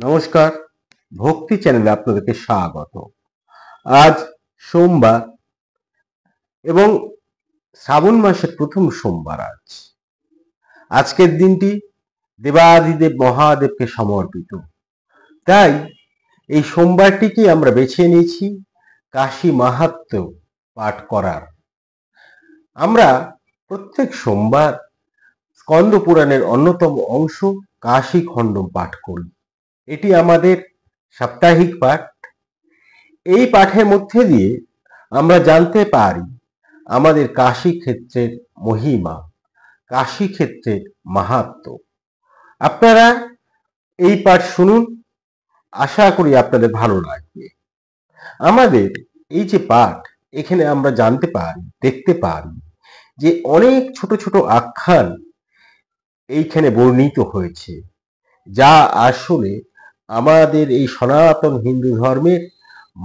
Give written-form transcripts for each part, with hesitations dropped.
নমস্কার, ভক্তি চ্যানেলে আপনাদেরকে স্বাগত। আজ সোমবার এবং শ্রাবণ মাসের প্রথম সোমবার আজ। আজকের দিনটি দেবাদিদেব মহাদেবকে সমর্পিত। তাই এই সোমবারটিকে আমরা বেছে নিয়েছি কাশী মাহাত্ম্য পাঠ করার। আমরা প্রত্যেক সোমবার স্কন্দ পুরাণের অন্যতম অংশ কাশী খণ্ডম পাঠ করি। এটি আমাদের সাপ্তাহিক পাঠ। এই পাঠের মধ্যে দিয়ে আমরা জানতে পারি আমাদের কাশী ক্ষেত্রের মহিমা, কাশী ক্ষেত্রের মাহাত্ম্য। আপনারা এই পাঠ শুনুন, আশা করি আপনাদের ভালো লাগবে। আমাদের এই যে পাঠ, এখানে আমরা জানতে পারি, দেখতে পারি যে অনেক ছোট ছোট আখ্যান এইখানে বর্ণিত হয়েছে, যা আসলে আমাদের এই সনাতন হিন্দু ধর্মের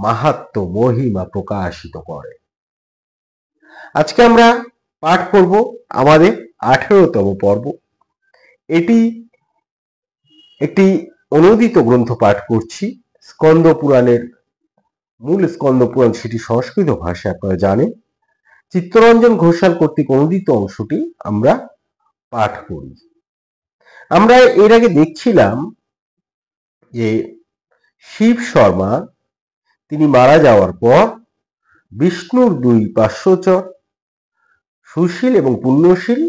মাহাত্ম্য মহিমা প্রকাশিত করে। আজকে আমরা পাঠ করব আমাদের 18তম পর্ব। এটি একটি অনুদিত গ্রন্থ পাঠ করছি, স্কন্দ পুরাণের মূল স্কন্দ পুরাণ, সেটি সংস্কৃত ভাষায় আপনারা জানেন। চিত্তরঞ্জন ঘোষাল কর্তৃক অনুদিত অংশটি আমরা পাঠ করি। আমরা এর আগে দেখছিলাম যে শিব শর্মা তিনি মারা যাওয়ার পর বিষ্ণুর দুই পার্শ্বচর সুশীল এবং পুণ্যশীল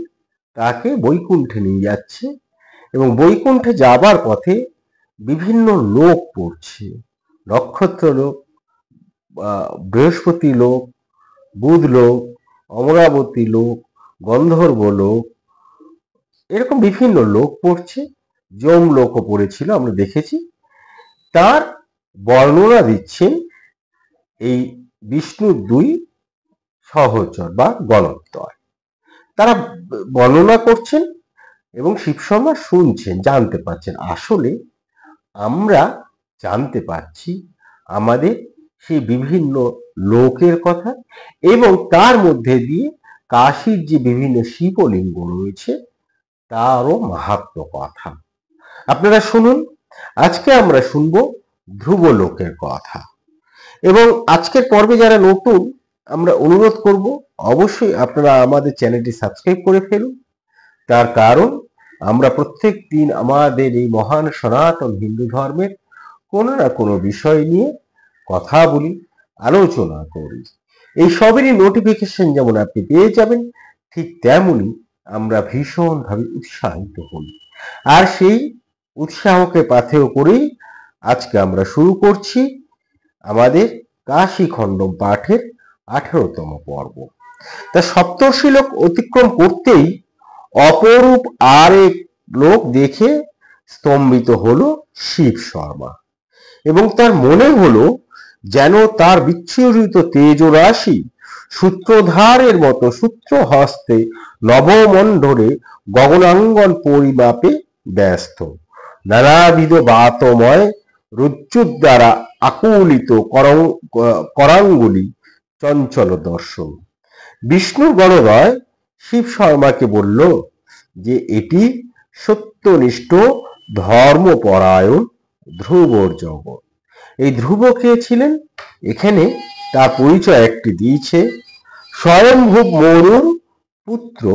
তাকে বৈকুণ্ঠে নিয়ে যাচ্ছে, এবং বৈকুণ্ঠে যাবার পথে বিভিন্ন লোক পড়ছে, নক্ষত্র লোক, বৃহস্পতি লোক, বুধ লোক, অমরাবতী লোক, গন্ধর্ব লোক, এরকম বিভিন্ন লোক পড়ছে। যম লোকও পড়েছিল, আমরা দেখেছি। তার বর্ণনা দিচ্ছেন এই বিষ্ণুর দুই সহচর বা গণত্বয়। তারা বর্ণনা করছেন এবং শিব শর্মা শুনছেন, জানতে পারছেন। আসলে আমরা জানতে পারছি আমাদের সেই বিভিন্ন লোকের কথা, এবং তার মধ্যে দিয়ে কাশীর যে বিভিন্ন শিবলিঙ্গ রয়েছে তারও মাহাত্ম্য কথা। আপনারা শুনুন। আজকে আমরা শুনব ধ্রুব লোকের কথা। এবং আজকের পর্বে যারা নতুন, আমরা অনুরোধ করব অবশ্যই আপনারা আমাদের চ্যানেলটি সাবস্ক্রাইব করে ফেলুন। তার কারণ আমরা প্রত্যেক দিন আমাদের এই মহান সনাতন হিন্দু ধর্মের কোনো না কোনো বিষয় নিয়ে কথা বলি, আলোচনা করি। এই সবেরই নোটিফিকেশন যেমন আপনি পেয়ে যাবেন, ঠিক তেমনি আমরা ভীষণভাবে উৎসাহিত হই। আর সেই উৎসাহকে পাথেয় করেই আজকে আমরা শুরু করছি আমাদের কাশী খণ্ডম পাঠের 18তম পর্ব। তা সপ্তর্ষি লোক অতিক্রম করতেই অপরূপ আরেক লোক দেখে স্তম্ভিত হলো শিব শর্মা, এবং তার মনে হলো যেন তার বিচ্ছুরিত তেজরাশি সূত্রধারের মতো সূত্র হস্তে নবমণ্ডলে গগনাঙ্গন পরিমাপে ব্যস্ত, নানাবিধ বাতময় রজ্জুর দ্বারা আকুলিত করাঙ্গুলি চঞ্চল দর্শন। বিষ্ণুর গণদয় শিব শর্মাকে বলল যে এটি সত্যনিষ্ঠ ধর্মপরায়ণ ধ্রুবর জগৎ। এই ধ্রুব কে ছিলেন? এখানে তার পরিচয় একটি দিয়েছে। স্বয়ংভূ মনুর পুত্র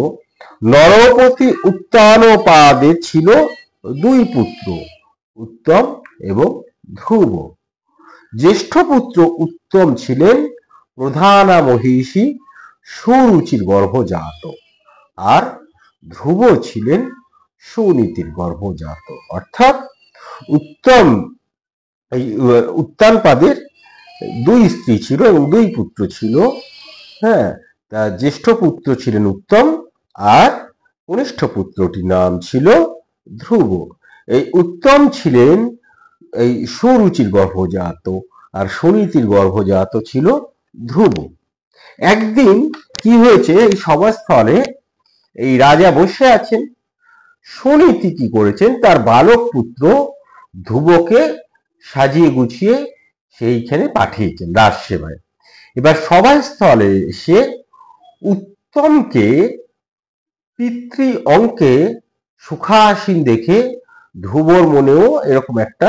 নরপতি উত্তানোপাদের ছিল দুই পুত্র, উত্তম এবং ধ্রুব। জ্যেষ্ঠ পুত্র উত্তম ছিলেন প্রধানা মহিষী সুরুচির গর্ভজাত, আর ধ্রুব ছিলেন সুনীতির গর্ভজাত। অর্থাৎ উত্তম উত্তানপাদের দুই স্ত্রী ছিল এবং দুই পুত্র ছিল। হ্যাঁ, তার জ্যেষ্ঠ পুত্র ছিলেন উত্তম, আর কনিষ্ঠ পুত্রটির নাম ছিল ধ্রুব। এই উত্তম ছিলেন এই সুরুচির গর্ভজাত, আর সুনীতির গর্ভজাত ছিল ধ্রুব। একদিন কি হয়েছে, এই সভাস্থলে এই রাজা বসে আছেন। সুনীতি কি করেছেন, তার বালক পুত্র ধ্রুবকে সাজিয়ে গুছিয়ে সেইখানে পাঠিয়েছেন রাজসেবায়। এবার সভাস্থলে এসে উত্তমকে পিতৃ অঙ্কে সুখাসীন দেখে ধ্রুবর মনেও এরকম একটা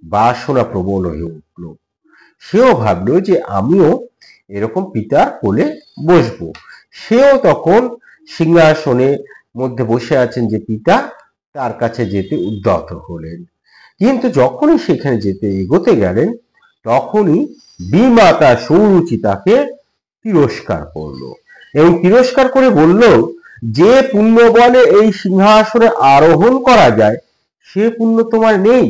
বাসনা প্রবল হয়ে উঠল। সেও ভাবলো যে আমিও এরকম পিতার কোলে বসবো। সেও তখন সিংহাসনের মধ্যে বসে আছেন যে পিতা, তার কাছে যেতে উদ্যত হলেন। কিন্তু যখনই সেখানে যেতে এগোতে গেলেন, তখনই বিমাতা সৌরুচি তাকে তিরস্কার করলো এবং তিরস্কার করে বলল, যে পুণ্য বলে এই সিংহাসনে আরোহণ করা যায় সে পুণ্য তোমার নেই।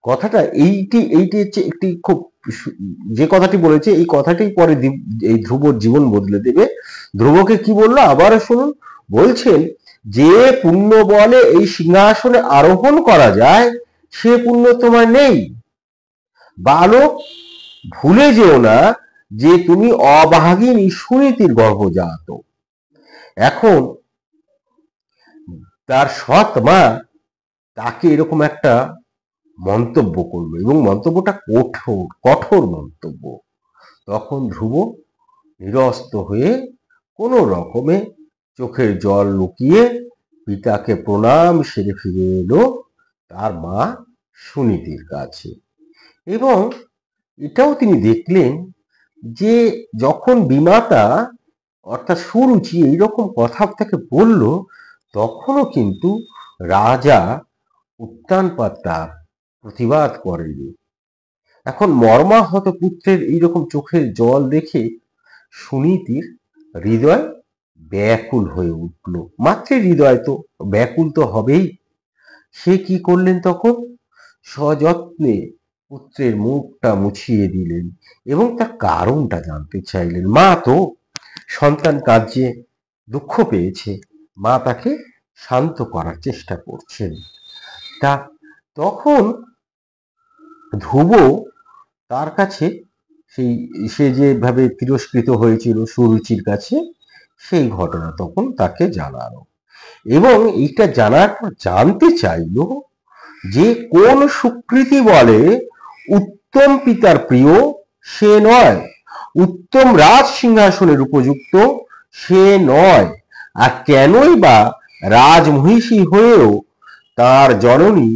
কথাটা এইটি হচ্ছে একটি খুব যে কথাটি বলেছে এই কথাটি পরে এই ধ্রুবর জীবন বদলে দেবে। ধ্রুবকে কি বললো আবার শুনুন। বলছেন, যে পুণ্য বলে এই সিংহাসনে আরোহণ করা যায় সে পুণ্য তোমার নেই। বালক, ভুলে যেও না যে তুমি অভাগিনী সুনীতির গর্ভজাত। এখন তার সৎ মা তাকে এরকম একটা মন্তব্য করলো এবং মন্তব্যটা কঠোর কঠোর মন্তব্য। তখন ধ্রুব নিরস্ত হয়ে কোনো রকমে চোখের জল লুকিয়ে পিতাকে প্রণাম সেরে ফিরে এলো তার মা সুনীতির কাছে। এবং এটাও তিনি দেখলেন যে যখন বিমাতা অর্থাৎ সুরুচি এইরকম কথা তাকে বলল, তখনও কিন্তু রাজা উত্তানপাত তার প্রতিবাদ করেনি। এখন মর্মাহত পুত্রের এইরকম চোখের জল দেখে সুনীতির হৃদয় ব্যাকুল হয়ে উঠল। মাতৃ হৃদয় তো ব্যাকুল তো হবেই। সে কি করলেন তখন? সযত্নে পুত্রের মুখটা মুছিয়ে দিলেন এবং তার কারণটা জানতে চাইলেন। মা তো সন্তান কাজে দুঃখ পেয়েছে, মা তাকে শান্ত করার চেষ্টা করছেন। তা তখন ধ্রুব তার কাছে সে যেভাবে তিরস্কৃত হয়েছিল সুরুচির কাছে, সেই ঘটনা তখন তাকে জানালো এবং এইটা জানার পর জানতে চাইল যে কোন সুকৃতি বলে উত্তম পিতার প্রিয় সে নয়, উত্তম রাজ সিংহাসনের উপযুক্ত সে নয়, আর কেনই বা রাজমহিষী হয়েও তার জননী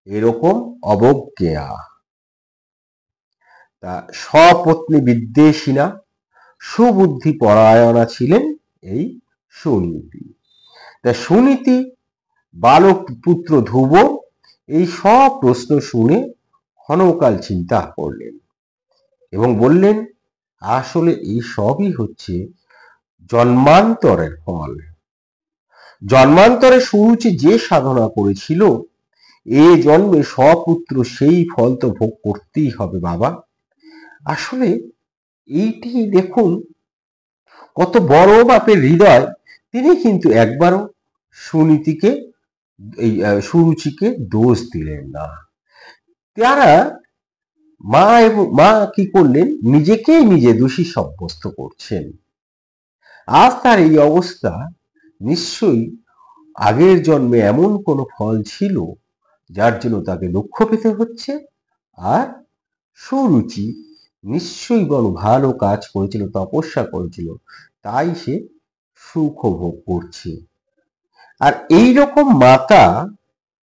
এরকম অবজ্ঞা। তা স্বপত্নী বিদ্বেষিণা সুবুদ্ধি পরায়ণা ছিলেন এই সুনীতি। তা সুনীতি বালক পুত্র ধ্রুব এই সব প্রশ্ন শুনে ক্ষণকাল চিন্তা করলেন এবং বললেন, আসলে এই সবই হচ্ছে জন্মান্তরের ফল। জন্মান্তরে সুরুচি যে সাধনা করেছিল, এ জন্মে স্বপুত্র সেই ফল তো ভোগ করতেই হবে বাবা। আসলে এইটি দেখুন কত বড় বাপের হৃদয়, তিনি কিন্তু একবারও সুনীতিকে এই সুরুচিকে দোষ দিলেন না। তারা মা কি করলেন, নিজেকেই নিজে দোষী সাব্যস্ত করছেন। আজ তার এই অবস্থা নিশ্চয়ই আগের জন্মে এমন কোনো ফল ছিল যার জন্য তাকে দুঃখ পেতে হচ্ছে, আর সুরুচি নিশ্চয়ই বড় ভালো কাজ করেছিল, তপস্যা করেছিল, তাই সে সুখ ভোগ করছে। আর এইরকম মাতা,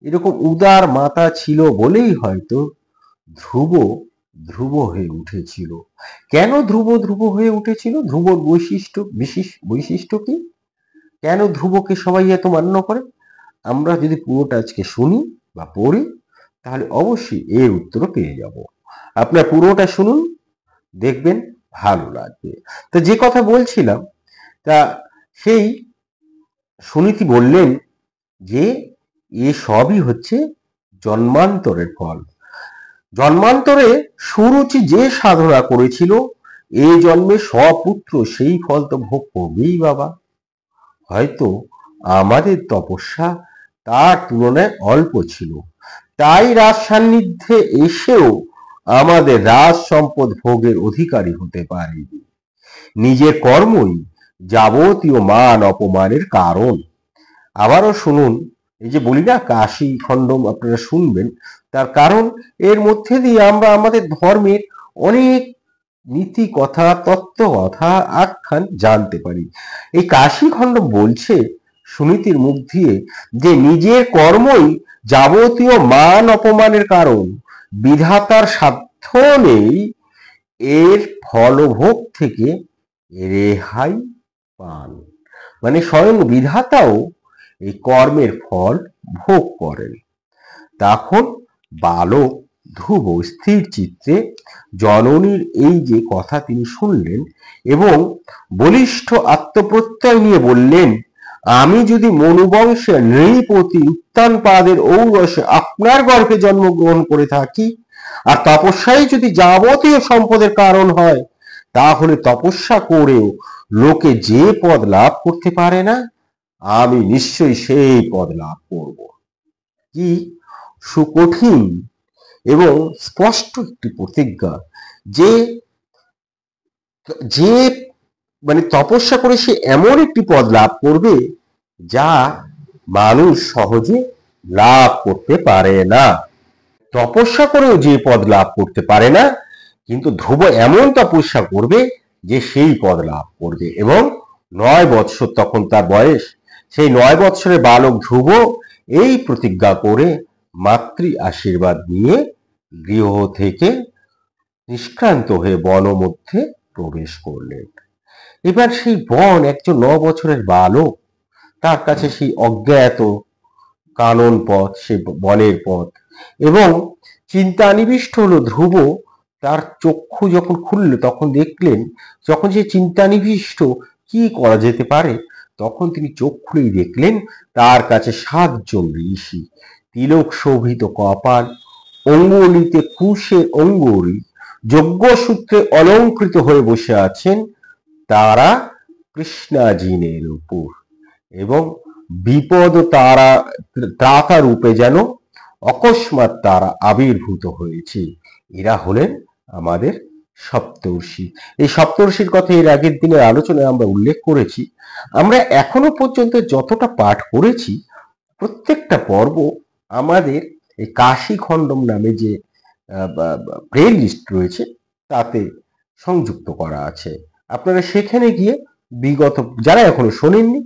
এরকম উদার মাতা ছিল বলেই হয়তো ধ্রুব ধ্রুব হয়ে উঠেছিল। কেন ধ্রুব হয়ে উঠেছিল? ধ্রুবর বৈশিষ্ট্য কি? কেন ধ্রুবকে সবাই এত মান্য করে? আমরা যদি পুরোটা আজকে শুনি বা পড়ি, তাহলে অবশ্যই এর উত্তর পেয়ে যাব। আপনার পুরোটা শুনুন, দেখবেন ভালো লাগবে। তো যে কথা বলছিলাম, তা সেই সুনীতি বললেন যে এ সবই হচ্ছে জন্মান্তরের ফল। জন্মান্তরে সুরুচি যে সাধনা করেছিল, এই জন্মে স্বপুত্র সেই ফল তো ভোগ করবেই বাবা। হয়তো আমাদের তপস্যা তার তুলনায় অল্প ছিল, তাই রাজ সান্নিধ্যে এসেও আমাদের রাজ সম্পদ ভোগের অধিকারী হতে পারেনি। নিজের কর্মই যাবতীয় মান অপমানের কারণ। আবারও শুনুন, এই যে বলি না কাশী খণ্ডম আপনারা শুনবেন, তার কারণ এর মধ্যে দিয়ে আমরা আমাদের ধর্মের অনেক নীতি কথা, তত্ত্ব কথা, আখ্যান জানতে পারি। এই কাশী খণ্ডম বলছে সুনীতির মুখ দিয়ে যে নিজের কর্মই যাবতীয় মান অপমানের কারণ। বিধাতার সাধ্য নেই এর ফলভোগ থেকে রেহাই পান। মানে স্বয়ং বিধাতাও এই কর্মের ফল ভোগ করেন। তখন বালক ধ্রুব স্থির চিত্তে জননীর এই যে কথা তিনি শুনলেন এবং বলিষ্ঠ আত্মপ্রত্যয় নিয়ে বললেন, আমি যদি মনুবংশের নৃপতি উত্তানপাদের ঔরসে আপনার গর্ভে জন্মগ্রহণ করে থাকি আর তপস্যাই যদি যাবতীয় সম্পদের কারণ হয়, তাহলে তপস্যা করেও লোকে যে পদ লাভ করতে পারে না, আমি নিশ্চয়ই সেই পদ লাভ করব। কি সুকঠিন এবং স্পষ্ট একটি প্রতিজ্ঞা যে যে মানে তপস্যা করে সে এমন একটি পদ লাভ করবে যা মানুষ সহজে লাভ করতে পারে না। তপস্যা করেও যে পদ লাভ করতে পারে না, কিন্তু ধ্রুব এমন তপস্যা করবে যে সেই পদ লাভ করবে। এবং 9 বৎসর তখন তার বয়স। সেই 9 বৎসরের বালক ধ্রুব এই প্রতিজ্ঞা করে মাতৃ আশীর্বাদ নিয়ে গৃহ থেকে নিষ্ক্রান্ত হয়ে বন মধ্যে প্রবেশ করলেন। এবার সেই বন একজন 9 বছরের বালক, তার কাছে সেই অজ্ঞাত কানন পথ, সে বনের পথ, এবং চিন্তা নিবিষ্ট হলো ধ্রুব। তার চক্ষু যখন খুলল তখন দেখলেন, যখন সে চিন্তা নিবিষ্ট কি করা যেতে পারে, তখন তিনি চোখ খুলেই দেখলেন তার কাছে 7 জন ঋষি, তিলক শোভিত কপাল, অঙ্গুলিতে কুশের অঙ্গুরি, যজ্ঞসূত্রে অলঙ্কৃত হয়ে বসে আছেন। তারা কৃষ্ণাজিনের উপর এবং বিপদ তারা ত্রাতা রূপে যেন অকস্মাৎ তারা আবির্ভূত হয়েছে। এরা হলেন আমাদের সপ্তর্ষি। এই সপ্তর্ষির কথা এর আগের দিনের আলোচনায় আমরা উল্লেখ করেছি। আমরা এখনো পর্যন্ত যতটা পাঠ করেছি, প্রত্যেকটা পর্ব আমাদের এই কাশী খণ্ডম নামে যে প্লে লিস্ট রয়েছে তাতে সংযুক্ত করা আছে। আপনারা সেখানে গিয়ে বিগত যারা এখনো শোনেননি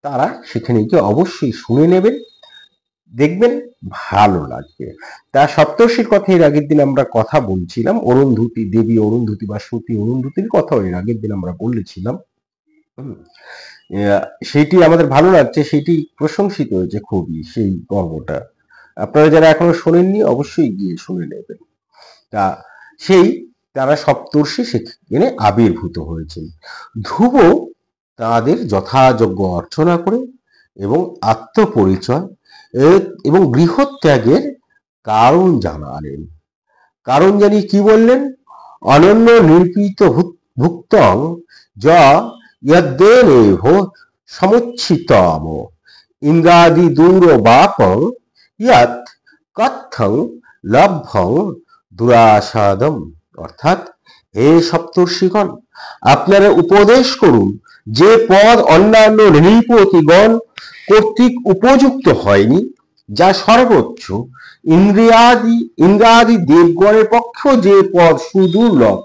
তারা সেখানে গিয়ে অবশ্যই শুনে নেবেন, দেখবেন ভালো লাগবে। তা সপ্তর্ষির কথা এর আগের দিন আমরা কথা বলছিলাম, অরুন্ধতী দেবী অরুন্ধতী বা সতী অরুন্ধতীর কথা এর আগের দিন আমরা বলেছিলাম। সেইটি আমাদের ভালো লাগছে, সেটি প্রশংসিত হয়েছে খুবই সেই পর্বটা। আপনারা যারা এখনো শোনেননি অবশ্যই গিয়ে শুনে নেবেন। তা সেই তারা সপ্তর্ষি সেখানে আবির্ভূত হয়েছেন। ধ্রুব তাদের যথাযোগ্য অর্চনা করে এবং আত্মপরিচয় এবং গৃহত্যাগের কারণ জানালেন। কারণ জানিয়ে কি বললেন? অনন্য নির্পীত ভুক্তং যা ইয়দ্দেনেভ সমুচ্ছিতম ইন্দ্রাদি দূরবাপং ইয়াত কথং লভ্যং দুরাসাদম। অর্থাৎ, হে সপ্তর্ষিগণ, আপনারা উপদেশ করুন যে পদ অন্যান্য নৃপতিগণ কর্তৃক উপযুক্ত হয়নি, যা সর্বোচ্চ, ইন্দ্রাদি দেবগণের পক্ষেও যে পদ সুদুর্লভ,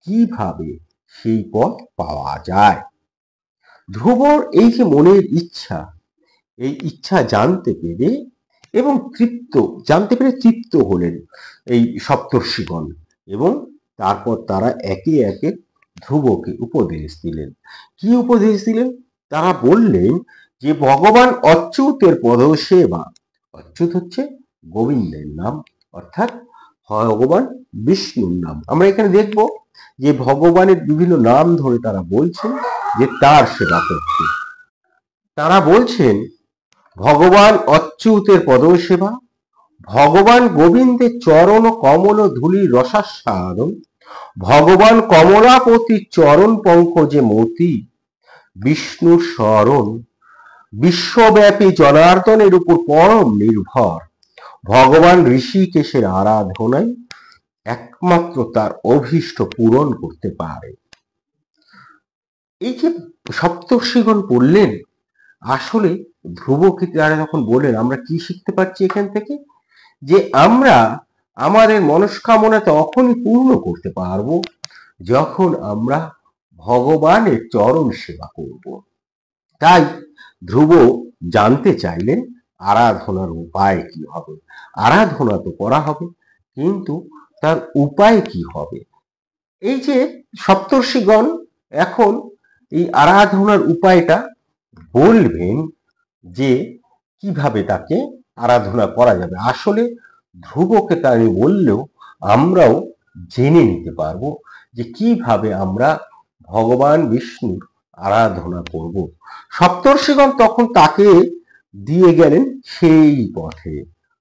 কিভাবে সেই পদ পাওয়া যায়। ধ্রুবর এই যে মনের ইচ্ছা, এই ইচ্ছা জানতে পেরে এবং তৃপ্ত হলেন এই সপ্তর্ষিগণ, এবং তারপর তারা একে একে ধ্রুবকে উপদেশ দিলেন। কি উপদেশ দিলেন? তারা বললেন যে ভগবান অচ্যুতের পদসেবা, অচ্যুত হচ্ছে গোবিন্দের নাম, অর্থাৎ ভগবান বিষ্ণুর নাম। আমরা এখানে দেখব যে ভগবানের বিভিন্ন নাম ধরে তারা বলছেন যে তার সেবা করতে। তারা বলছেন ভগবান অচ্যুতের পদসেবা, ভগবান গোবিন্দের চরণ কমল ধূলি রসাস্বাদন, ভগবান কমলাপতির চরণ পঙ্কজে মতি, বিষ্ণুর স্মরণ, বিশ্বব্যাপী জনার্দনের উপর পরম নির্ভর, ভগবান ঋষিকেশের আরাধনায় একমাত্র তার অভীষ্ট পূরণ করতে পারে। এই যে সপ্তর্ষিগণ বললেন, আসলে ধ্রুবকে তারা যখন বললেন, আমরা কি শিখতে পারছি এখান থেকে? যে আমরা আমাদের মনস্কামনা তখনই পূর্ণ করতে পারবো যখন আমরা ভগবানের চরণ সেবা করব। তাই ধ্রুব জানতে চাইলেন আরাধনার উপায় কি হবে। আরাধনা তো করা হবে, কিন্তু তার উপায় কি হবে? এই যে সপ্তর্ষিগণ এখন এই আরাধনার উপায়টা বলবেন যে কিভাবে তাকে আরাধনা করা যাবে। আসলে ধ্রুবকে তাই বললেও আমরাও জেনে নিতে পারবো যে কিভাবে আমরা ভগবান বিষ্ণুর আরাধনা করব। সপ্তর্ষিগণ তখন তাকে দিয়ে গেলেন সেই পথে।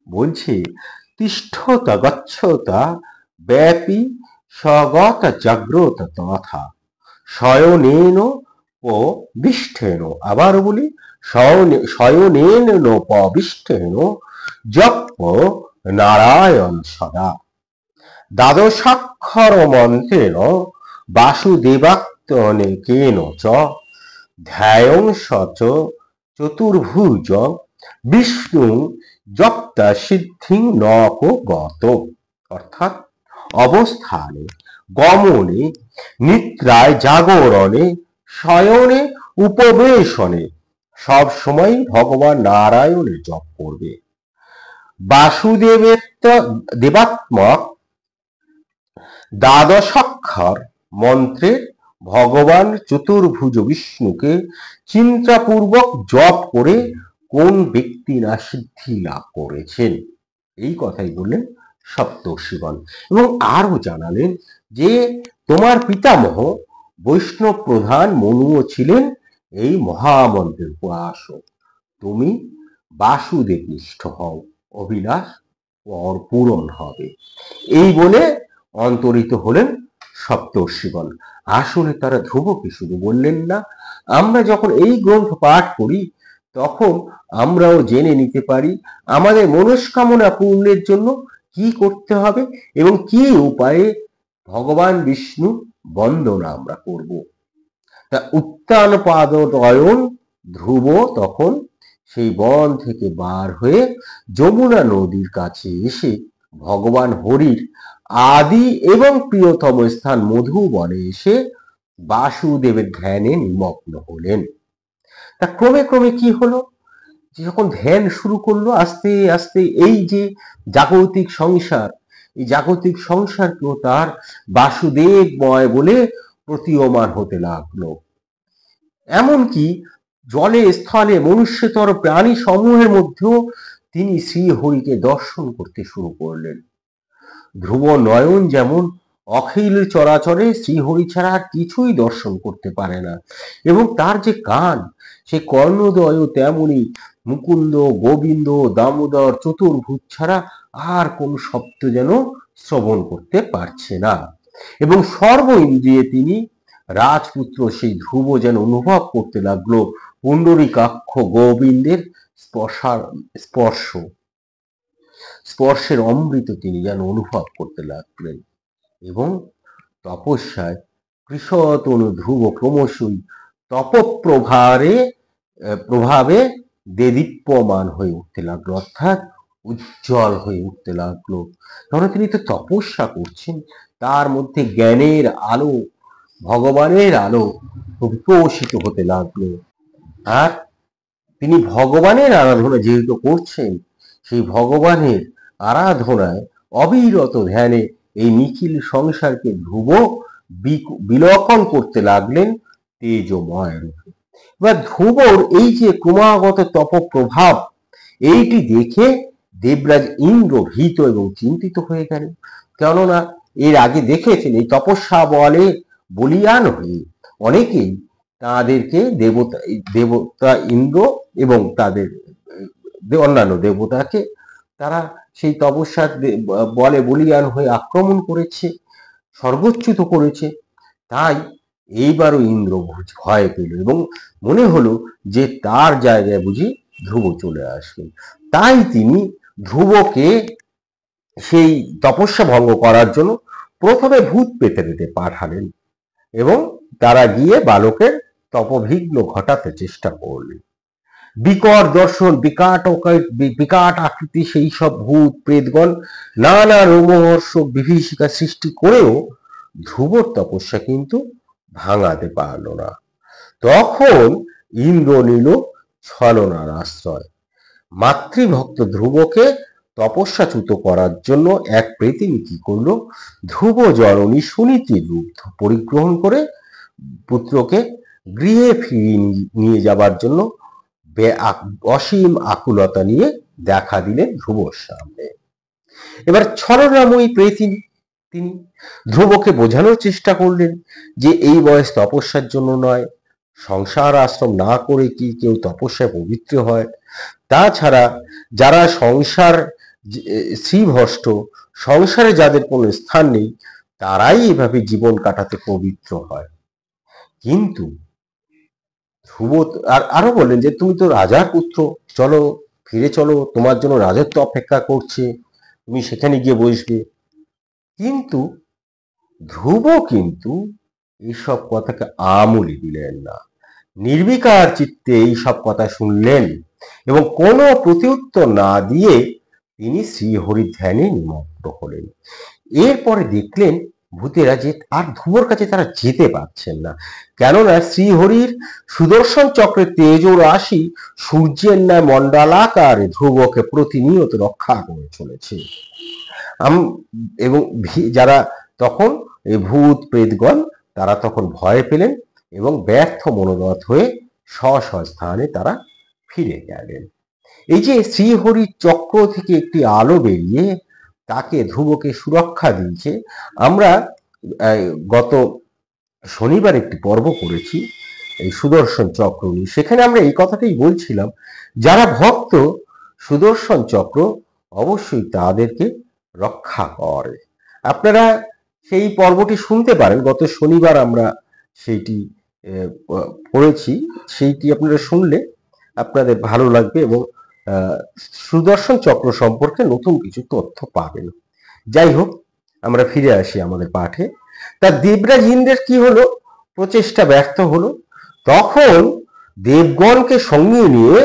বলছে, তিষ্ঠতা গচ্ছতা ব্যাপী স্বগত জাগ্রত তথা শয়নেন পবিষ্ঠেন। আবার বলি, শয়নেন পবিষ্ঠেন জপ নারায়ণ সদা দ্বাদশাক্ষর মন্ত্রেণ বাসুদেবাত্মনেকেন চ ধ্যায়ং চ চতুর্ভুজ বিষ্ণু জপ্তা সিদ্ধিং নক গত। অর্থাৎ অবস্থানে, গমনে, নিদ্রায়, জাগরণে, শয়নে, উপবেশনে সব সময় ভগবান নারায়ণের জপ করবে। বাসুদেবের দেবাত্মক দ্বাদশাক্ষর মন্ত্রের ভগবান চতুর্ভুজ বিষ্ণুকে চিন্তাপূর্বক জপ করে কোন ব্যক্তি না সিদ্ধি লাভ করেছেন, এই কথাই বললেন সপ্তর্ষিগণ। এবং আরো জানালেন যে তোমার পিতামহ বৈষ্ণব প্রধান মনুও ছিলেন এই মহামন্ত্রের উপাসক। তুমি বাসুদেব নিষ্ঠ হও, অভিলাষ পূরণ হবে। এই বলে অন্তরিত হলেন সপ্তর্ষিগণ। আসলে তারা ধ্রুবকে শুধু বললেন না, আমরা যখন এই গ্রন্থ পাঠ করি তখন আমরাও জেনে নিতে পারি আমাদের মনস্কামনা পূর্ণের জন্য কি করতে হবে এবং কি উপায়ে ভগবান বিষ্ণু বন্দনা আমরা করব। তা উত্তান পাদদয়ন ধ্রুব তখন সেই বন থেকে বার হয়ে যমুনা নদীর কাছে এসে ভগবান হরির আদি এবং প্রিয়তম স্থান মধুবনে এসে বাসুদেবের ধ্যানে নিমগ্ন হলেন। তা ক্রমে ক্রমে কি হলো, যখন ধ্যান শুরু করলো আস্তে আস্তে এই যে জাগতিক সংসার, এই জাগতিক সংসারকেও তার বাসুদেবময় বলে প্রতীয়মান হতে লাগলো। এমনকি জলে, স্থলে, মনুষ্যতর প্রাণী সমূহের মধ্যেও তিনি শ্রীহরিকে দর্শন করতে শুরু করলেন। ধ্রুব নয়ন যেমন অখিল চরাচরে শ্রীহরি ছাড়া আর কিছুই দর্শন করতে পারে না, এবং তার যে কান, সে কর্ণদয় তেমনি মুকুন্দ, গোবিন্দ, দামোদর, চতুর্ভুজ ছাড়া আর কোন শব্দ যেন শ্রবণ করতে পারছে না। এবং সর্ব ইন্দ্রিয়ে তিনি রাজপুত্র সেই ধ্রুব যেন অনুভব করতে লাগলো পুণ্ডরীকাক্ষ গোবিন্দের স্পর্শের অমৃত তিনি যেন অনুভব করতে লাগলেন। এবং তপস্যায় কৃষতনু ধ্রুব ক্রমশই প্রভাবে দেদীপ্যমান হয়ে উঠতে লাগলো, অর্থাৎ উজ্জ্বল হয়ে উঠতে লাগলো। কারণ তিনি তো তপস্যা করছেন, তার মধ্যে জ্ঞানের আলো, ভগবানের আলো বিকশিত হতে লাগলো। আর তিনি ভগবানের আরাধনা যেহেতু করছেন, সেই ভগবানের আরাধনায় অবিরত ধ্যানে এই নিখিল সংসারকে ধ্রুব বিলোকন করতে লাগলেন তেজময় রূপে। এবার ধ্রুবর এই যে ক্রমাগত তপ প্রভাব, এইটি দেখে দেবরাজ ইন্দ্র ভীত এবং চিন্তিত হয়ে গেলেন। কেননা এর আগে দেখেছেন এই তপস্যা বলে বলিয়ান হয়ে অনেকেই তাদেরকে দেবতা ইন্দ্র এবং তাদের অন্যান্য দেবতাকে তারা সেই তপস্যার বলে বলিয়ান হয়ে আক্রমণ করেছে, সর্বোচ্যুত করেছে। তাই এইবারও ইন্দ্র ভয় পেল এবং মনে হলো যে তার জায়গায় বুঝি ধ্রুব চলে আসবেন। তাই তিনি ধ্রুবকে সেই তপস্যা ভঙ্গ করার জন্য প্রথমে ভূত পেতে পাঠালেন এবং তারা গিয়ে বালকের তপবিঘ্ন ঘটাতে চেষ্টা করলেন। বিকট দর্শন, বিকাট আকৃতি সেই সব ভূত প্রেতগণ নানা রোমহর্ষক বিভীষিকা সৃষ্টি করেও ধ্রুবর তপস্যা কিন্তু ভাঙাতে পারল না। তখন ইন্দ্র নিল ছলনার আশ্রয়। মাতৃভক্ত ধ্রুবকে তপস্যাচ্যুত করার জন্য এক প্রেতিনী কি করলো, ধ্রুব জননী সুনীতির রূপ পরিগ্রহণ করে পুত্রকে গৃহে ফিরিয়ে নিয়ে যাবার জন্য অসীম আকুলতা নিয়ে দেখা দিলেন ধ্রুবর সামনে। এবার ছলনাময়ী প্রেতিনী তিনি ধ্রুবকে বোঝানোর চেষ্টা করলেন যে এই বয়স তপস্যার জন্য নয়, সংসার আশ্রম না করে কি কেউ তপস্যায় পবিত্র হয়? তাছাড়া যারা সংসার শ্রীভষ্ট, সংসারে যাদের কোনো স্থান নেই, তারাই এভাবে জীবন কাটাতে পবিত্র হয়। কিন্তু ধ্রুব আরো বললেন যে তুমি তো রাজার পুত্র, চলো ফিরে চলো, তোমার জন্য রাজত্ব অপেক্ষা করছে, তুমি সেখানে গিয়ে বসবে। কিন্তু ধ্রুব কিন্তু এইসব কথাকে আমলই দিলেন না, নির্বিকার চিত্তে এইসব কথা শুনলেন এবং কোনো প্রত্যুত্তর না দিয়ে তিনি শ্রীহরির ধ্যানে নিমগ্ন হলেন। এরপরে দেখলেন ভূতেরা যে আর ধ্রুবর কাছে তারা যেতে পারছেন না, কেননা শ্রীহরির সুদর্শন চক্রের তেজ রাশি সূর্যের ন্যায় মণ্ডলাকারে ধ্রুবকে প্রতিনিয়ত রক্ষা করে চলেছে। এবং যারা তখন এই ভূত প্রেতগণ তারা তখন ভয় পেলেন এবং ব্যর্থ মনোরথ হয়ে স্ব স্থানে তারা ফিরে গেলেন। এই যে শ্রীহরির চক্র থেকে একটি আলো বেরিয়ে তাকে ধ্রুবকে সুরক্ষা দিয়েছে। আমরা গত শনিবার একটি পর্ব করেছি এই সুদর্শন চক্র নিয়ে, সেখানে আমরা এই কথাটাই বলছিলাম, যারা ভক্ত সুদর্শন চক্র অবশ্যই তাদেরকে রক্ষা করে। আপনারা সেই পর্বটি শুনতে পারেন, গত শনিবার আমরা সেইটি পড়েছি, সেইটি আপনারা শুনলে আপনাদের ভালো লাগবে এবং সুদর্শন চক্র সম্পর্কে নতুন কিছু তথ্য পাবেন। যাই হোক, আমরা ফিরে আসি আমাদের পাঠে। তা দেবরাজ ইন্দ্রের কি হলো, প্রচেষ্টা ব্যর্থ হলো। তখন দেবগণকে সঙ্গে নিয়ে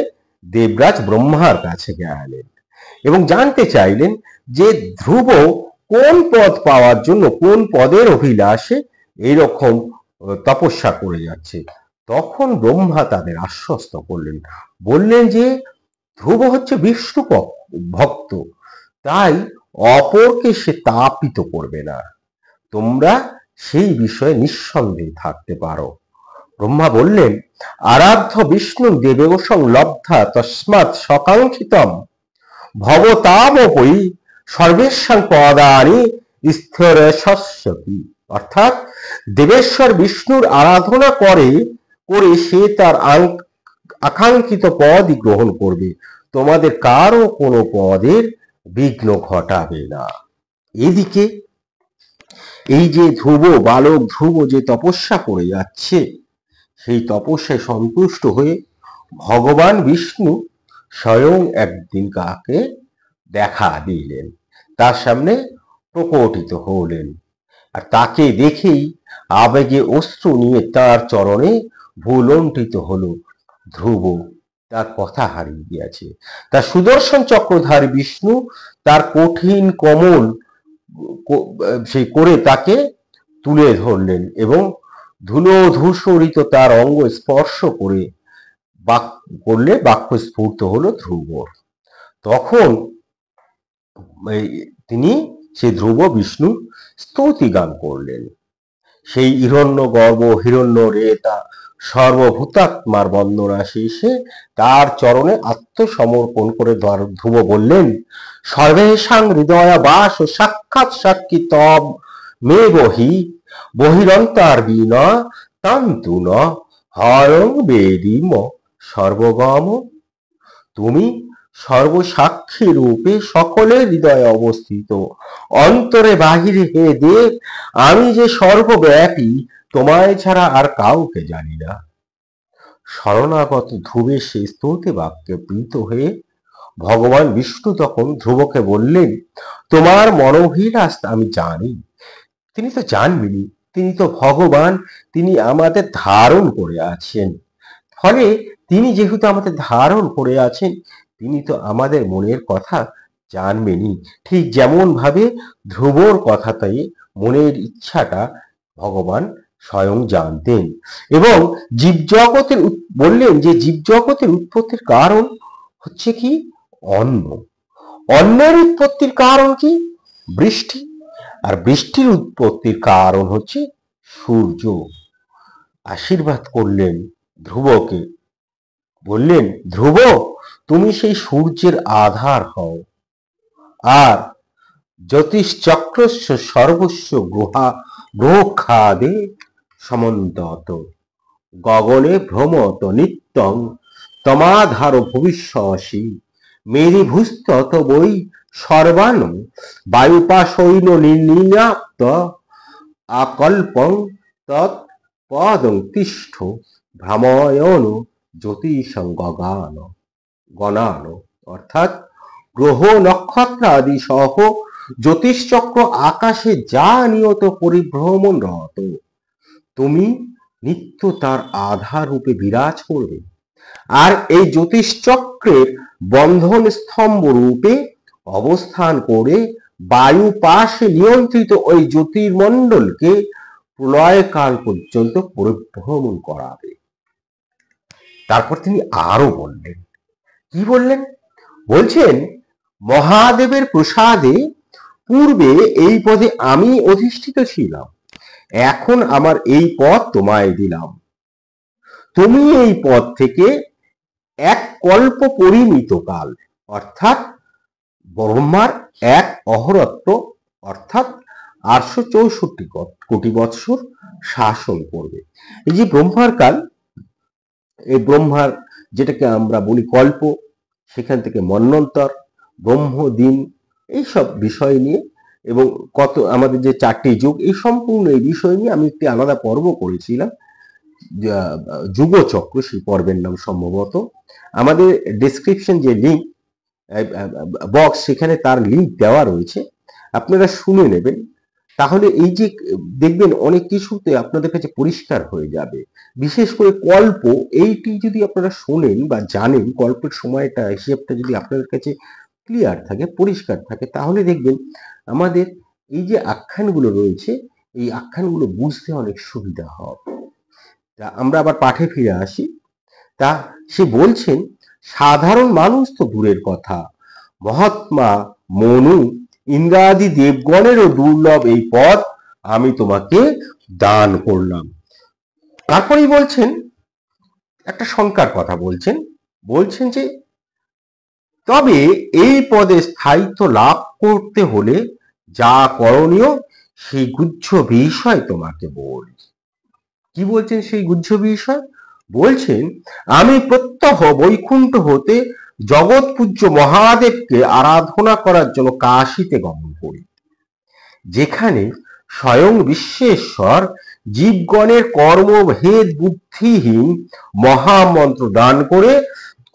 দেবরাজ ব্রহ্মার কাছে গেলেন এবং জানতে চাইলেন যে ধ্রুব কোন পদ পাওয়ার জন্য, কোন পদের অভিলাষে এইরকম তপস্যা করে যাচ্ছে। তখন ব্রহ্মা তাদের আশ্বস্ত করলেন, বললেন যে ধ্রুব হচ্ছে বিষ্ণু ভক্ত, তাই অপরকে সে তাপিত করবে না, তোমরা সেই বিষয়ে নিঃসন্দেহে থাকতে পারো। ব্রহ্মা বললেন, আরাধ্য বিষ্ণু দেবেও সংলব্ধা তস্মাৎ সকাঙ্ক্ষিতম ভবতামপি সর্বেশাং পদানি স্থিরশস্যতি। অর্থাৎ দেবেশ্বর বিষ্ণুর আরাধনা করে সে তার আকাঙ্ক্ষিত পদই গ্রহণ করবে, তোমাদের কারো কোনো পদের বিঘ্ন ঘটাবে না। এদিকে এই যে ধ্রুব, বালক ধ্রুব যে তপস্যা করে যাচ্ছে, সেই তপস্যায় সন্তুষ্ট হয়ে ভগবান বিষ্ণু স্বয়ং একদিন কাকে দেখা দিলেন, তার সামনে প্রকটিত হলেন। আর তাকে দেখেই আবেগে অশ্রু নিয়ে তার চরণে ভুলণ্ঠিত হলো ধ্রুব, তার কথা হারিয়ে গিয়েছে। তার সুদর্শন চক্রধারী বিষ্ণু তার কঠিন কমল সেই করে তাকে তুলে ধরলেন এবং ধুলো ধূসরিত তার অঙ্গ স্পর্শ করে করলে বাক্য স্ফূর্ত হলো ধ্রুবর। তখন তিনি সেই ধ্রুব বিষ্ণু স্তুতি গান করলেন। সেই হিরণ্য গর্ভ হিরণ্য রেতা সর্বভূতাত্মার বন্দনা শেষে তার চরণে আত্মসমর্পণ করে ধ্রুব বললেন, সর্বেষাং হৃদয় বাস সাক্ষাৎ সাক্ষী তব মে বহি বহিরন্তর বিনা তান্তু ন হরং বেদিম সর্বগম। তুমি সর্বসাক্ষী রূপে সকলের হৃদয়ে অবস্থিত, অন্তরে বাহিরে হে দেব, আমি যে সর্বব্যাপী, তোমায় ছাড়া আর কাউকে জানি না। শরণাগত ধ্রুবের সেই স্তুতি বাক্যে প্রীত হয়ে ভগবান বিষ্ণু তখন ধ্রুবকে বললেন, তোমার মনোভিলাস আমি জানি। তিনি তো জানবেনই, তিনি তো ভগবান, তিনি আমাদের ধারণ করে আছেন। ফলে তিনি যেহেতু আমাদের ধারণ করে আছেন, তিনি তো আমাদের মনের কথা জানবেনই। ঠিক যেমন ভাবে ধ্রুবর কথাতে মনের ইচ্ছাটা ভগবান স্বয়ং জানতেন এবং জীবজগতের বললেন যে জীবজগতের উৎপত্তির কারণ হচ্ছে কি, অন্ন। অন্যের উৎপত্তির কারণ কি? বৃষ্টি। আর বৃষ্টির উৎপত্তির কারণ হচ্ছে সূর্য। আশীর্বাদ করলেন ধ্রুবকে, বললেন, ধ্রুব, তুমি সেই সূর্যের আধার হও, আর জ্যোতিশ্চক্রস্য সর্বস্ব গ্রহখাদে সমন্তত গগনে ভ্রমত নিত্যং তমাধার ভবিষ্যসি মেরিভূস্তত বৈ সর্বান বায়ুপাশৈন নির্ণাপ্ত আকল্পং তৎ পদং তিষ্ঠ ভ্রময়ন জ্যোতিষং গণান। অর্থাৎ গ্রহ নক্ষত্র আদি সহ জ্যোতিষচক্র আকাশে যা নিয়ত পরিভ্রমণরত, তুমি নিত্য তার আধার রূপে বিরাজ করবে। আর এই জ্যোতিষচক্রের বন্ধন স্তম্ভ রূপে অবস্থান করে বায়ু পাশে নিয়ন্ত্রিত ওই জ্যোতির্মণ্ডলকে প্রলয়কাল পর্যন্ত পরিভ্রমণ করাবে। তারপর তিনি আরো বললেন, কি বললেন? বলছেন, মহাদেবের প্রসাদে পূর্বে এই পদে আমি অধিষ্ঠিত ছিলাম, এখন আমার এই পদ তোমায় দিলাম। তুমি এই পদ থেকে এক কল্প পরিমিত কাল অর্থাৎ ব্রহ্মার এক অহরত্ব অর্থাৎ 864 কোটি বৎসর শাসন করবে। এই যে ব্রহ্মার কাল, এই ব্রহ্মার যেটাকে আমরা বলি কল্প, সেখান থেকে মন্বন্তর, ব্রহ্মদিন, এইসব বিষয় নিয়ে এবং কত আমাদের যে 4টি যুগ, এই সম্পূর্ণ এই বিষয় নিয়ে আমি একটি আলাদা পর্ব করেছিলাম, যুগচক্র, সেই পর্বের নাম সম্ভবত। আমাদের ডেসক্রিপশন যে লিঙ্ক বক্স, সেখানে তার লিঙ্ক দেওয়া রয়েছে, আপনারা শুনে নেবেন। তাহলে এই যে দেখবেন অনেক কিছুতে আপনাদের কাছে পরিষ্কার হয়ে যাবে। বিশেষ করে কল্প, এইটি যদি আপনারা শোনেন বা জানেন, কল্পের সময়টা হিসেবটা যদি আপনাদের কাছে ক্লিয়ার থাকে, পরিষ্কার থাকে, তাহলে দেখবেন আমাদের এই যে আখ্যানগুলো রয়েছে, এই আখ্যানগুলো বুঝতে অনেক সুবিধা হবে। তা আমরা আবার পাঠে ফিরে আসি। তা সে বলছেন, সাধারণ মানুষ তো দূরের কথা, মহাত্মা, মনু, ইন্দ্রাদি দেবগণেরও দুর্লভ এই পদ আমি তোমাকে দান করলাম। তারপরেই বলছেন একটা শঙ্কার কথা, বলছেন যে তবে এই পদে স্থায়িত্ব লাভ করতে হলে যা করণীয় সেই গুহ্য বিষয় তোমাকে বলি। কি বলছেন সেই গুহ্য বিষয়? বলছেন, আমি প্রত্যহ বৈকুণ্ঠ হতে জগৎ পূজ্য মহাদেবকে আরাধনা করার জন্য কাশীতে গমন করি, যেখানে স্বয়ং বিশ্বেশ্বর জীবগণের কর্মভেদ বুদ্ধিহীন মহামন্ত্র দান করে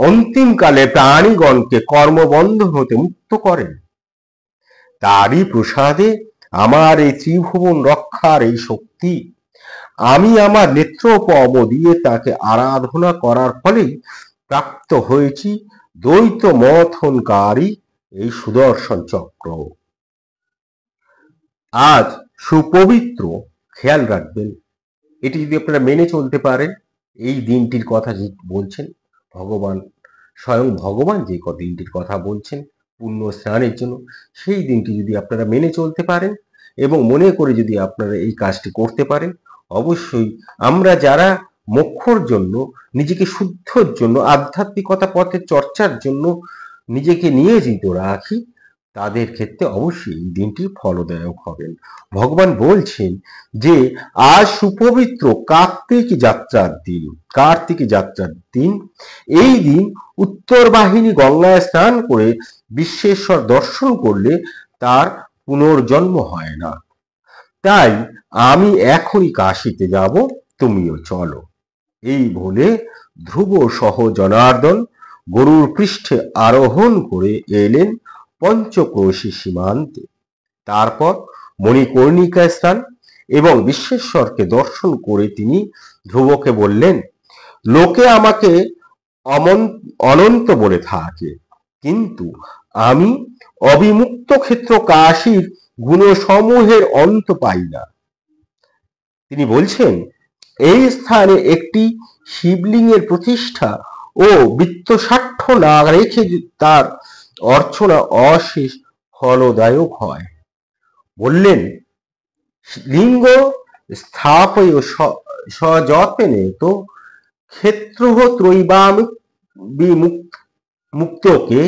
অন্তিমকালে প্রাণীগণকে কর্মবন্ধন হতে মুক্ত করেন। তারই প্রসাদে আমার এই ত্রিভুবন রক্ষার এই শক্তি, আমি আমার নেত্রোপম দিয়ে তাকে আরাধনা করার ফলেই প্রাপ্ত হয়েছি দ্বৈত মথনকারী এই সুদর্শন চক্র। আজ সুপবিত্র, খেয়াল রাখবেন, এটি যদি আপনারা মেনে চলতে পারেন, এই দিনটির কথা যে বলছেন ভগবান, স্বয়ং ভগবান যে দিনটির কথা বলছেন পুণ্য স্নানের জন্য, সেই দিনটি যদি আপনারা মেনে চলতে পারেন এবং মনে করে যদি আপনারা এই কাজটি করতে পারেন, অবশ্যই আমরা যারা মোক্ষর জন্য, নিজেকে শুদ্ধর জন্য, আধ্যাত্মিকতা পথের চর্চার জন্য নিজেকে নিয়োজিত রাখি, তাদের ক্ষেত্রে অবশ্যই এই দিনটি ফলদায়ক হবেন। ভগবান বলছেন যে আজ সুপবিত্র কার্তিকী যাত্রার দিন। এই দিন উত্তর বাহিনী গঙ্গায় স্নান করে বিশ্বেশ্বর দর্শন করলে তার পুনর্জন্ম হয় না। তাই আমি এখনই কাশীতে যাব, তুমিও চলো। এই বলে ধ্রুব সহ জনার্দন গরুর পৃষ্ঠে আরোহণ করে এলেন পঞ্চক্রোশী সীমান্তে। তারপর মণিকর্ণিকায় স্নান এবং বিশ্বেশ্বরকে দর্শন করে তিনি ধ্রুবকে বললেন, লোকে আমাকে অনন্ত বলে থাকে, কিন্তু আমি অবিমুক্ত ক্ষেত্র কাশীর গুণসমূহের অন্ত পাই না। তিনি বলছেন, এই স্থানে একটি শিবলিঙ্গের প্রতিষ্ঠা ও বৃত্তস্বার্থ না রেখে তার অর্চনা অশেষ ফলদায়ক হয়। বললেন, লিঙ্গ স্থাপয় সযত্নে তো ক্ষেত্র ত্রৈবামিক মুক্তকে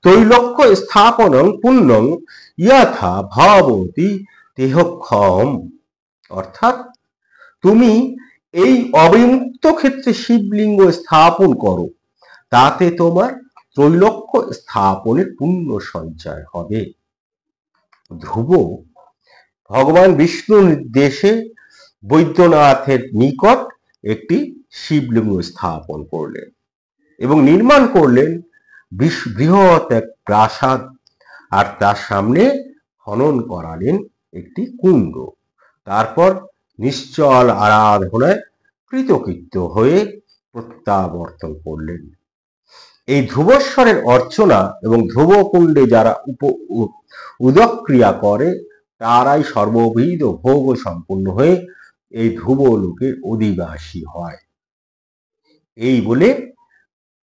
ত্রৈলোক্য স্থাপনং পুণ্যং যথা ভবতি দেহক্ষম। অর্থাৎ তুমি এই অবিমুক্ত ক্ষেত্রে শিবলিঙ্গ স্থাপন করো, তাতে তোমার ত্রৈলোক্য স্থাপনের পুণ্য সঞ্চয় হবে। ধ্রুব ভগবান বিষ্ণুর নির্দেশে বৈদ্যনাথের নিকট একটি শিবলিঙ্গ স্থাপন করলেন এবং নির্মাণ করলেন বৃহৎ এক প্রাসাদ, আর তার সামনে খনন করালেন একটি কুণ্ড। তারপর নিশ্চল আরাধনায় কৃতকৃত্য হয়ে প্রত্যাবর্তন করলেন। এই ধ্রুবস্বরের অর্চনা এবং ধ্রুবকুণ্ডে যারা উদক্রিয়া করে তারাই সর্ববিধ ভোগ সম্পন্ন হয়ে এই ধ্রুবলোকের অধিবাসী হয়। এই বলে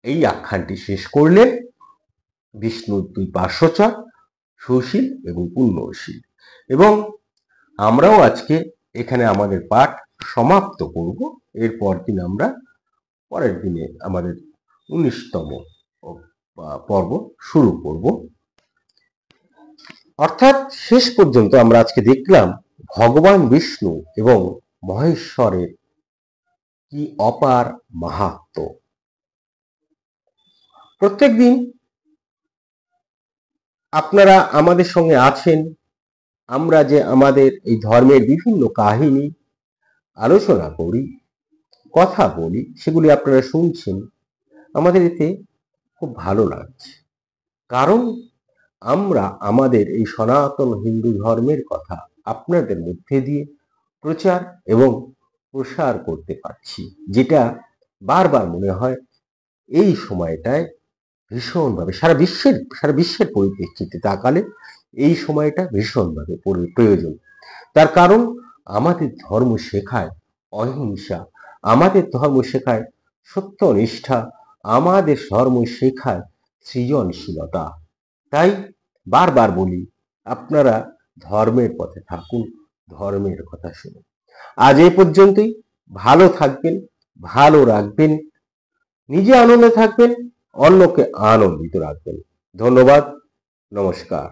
এই আখ্যানটি শেষ করলেন বিষ্ণুর দুই পার্শ্বচর, সুশীল এবং পুণ্যশীল। এবং আমরাও আজকে এখানে আমাদের পাঠ সমাপ্ত করব। এরপর দিন আমরা পরের দিনে আমাদের 19তম পর্ব শুরু করব। অর্থাৎ শেষ পর্যন্ত আমরা আজকে দেখলাম ভগবান বিষ্ণু এবং মহেশ্বরের কি অপার মাহাত্ম্য। প্রত্যেক দিন আপনারা আমাদের সঙ্গে আছেন, আমরা যে আমাদের এই ধর্মের বিভিন্ন কাহিনী আলোচনা করি, কথা বলি, সেগুলি আপনারা শুনছেন, আমাদের এতে খুব ভালো লাগছে। কারণ আমরা আমাদের এই সনাতন হিন্দু ধর্মের কথা আপনাদের মধ্যে দিয়ে প্রচার এবং প্রসার করতে পারছি, যেটা বারবার মনে হয় এই সময়টায় ভীষণভাবে সারা বিশ্বের পরিপ্রেক্ষিতে তাকালে এই সময়টা ভীষণভাবে প্রয়োজন। তার কারণ আমাদের ধর্ম শেখায় অহিংসা, আমাদের ধর্ম শেখায় সত্যনিষ্ঠা, আমাদের ধর্ম শেখায় সৃজনশীলতা। তাই বারবার বলি, আপনারা ধর্মের পথে থাকুন, ধর্মের কথা শুনুন। আজ এই পর্যন্তই। ভালো থাকবেন, ভালো রাখবেন, নিজে আনন্দে থাকবেন, অন্যকে আনন্দিত রাখবেন। ধন্যবাদ, নমস্কার।